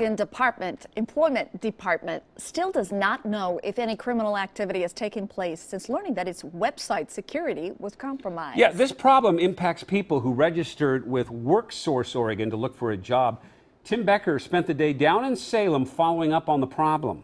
Employment Department still does not know if any criminal activity has taken place since learning that its website security was compromised. Yeah, this problem impacts people who registered with WorkSource Oregon to look for a job. Tim Becker spent the day down in Salem following up on the problem.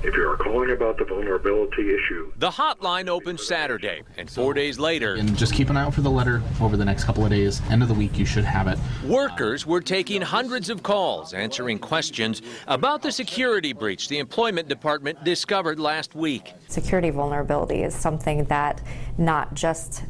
If you are calling about the vulnerability issue. The hotline opened Saturday, and 4 days later. And just keep an eye out for the letter over the next couple of days. End of the week, you should have it. Workers were taking hundreds of calls, answering questions about the security breach the Employment Department discovered last week. Security vulnerability is something that not just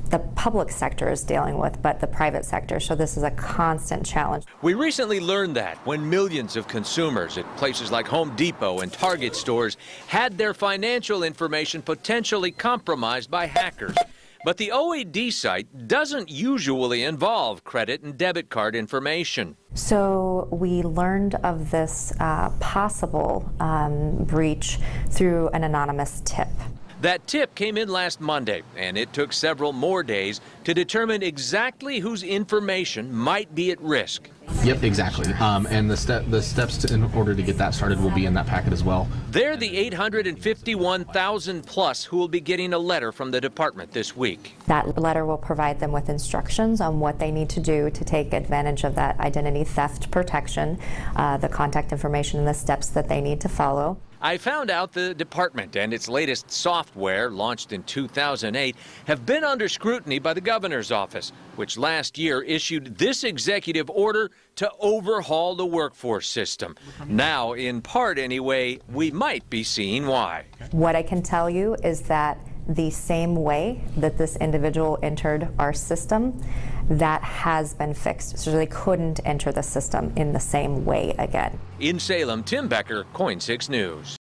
the public sector is dealing with, but the private sector. So this is a constant challenge. We recently learned that when millions of consumers at places like Home Depot and Target stores had their financial information potentially compromised by hackers. But the OED site doesn't usually involve credit and debit card information. So we learned of this possible breach through an anonymous tip. That tip came in last Monday, and it took several more days to determine exactly whose information might be at risk. Yep, exactly. And the steps in order to get that started will be in that packet as well. They're the 851,000 plus who will be getting a letter from the department this week. That letter will provide them with instructions on what they need to do to take advantage of that identity theft protection, the contact information and the steps that they need to follow. I found out the department and its latest software, launched in 2008, have been under scrutiny by the governor's office, which last year issued this executive order to overhaul the workforce system. Now, in part anyway, we might be seeing why. What I can tell you is that the same way that this individual entered our system, that has been fixed. So they couldn't enter the system in the same way again. In Salem, Tim Becker, KOIN 6 News.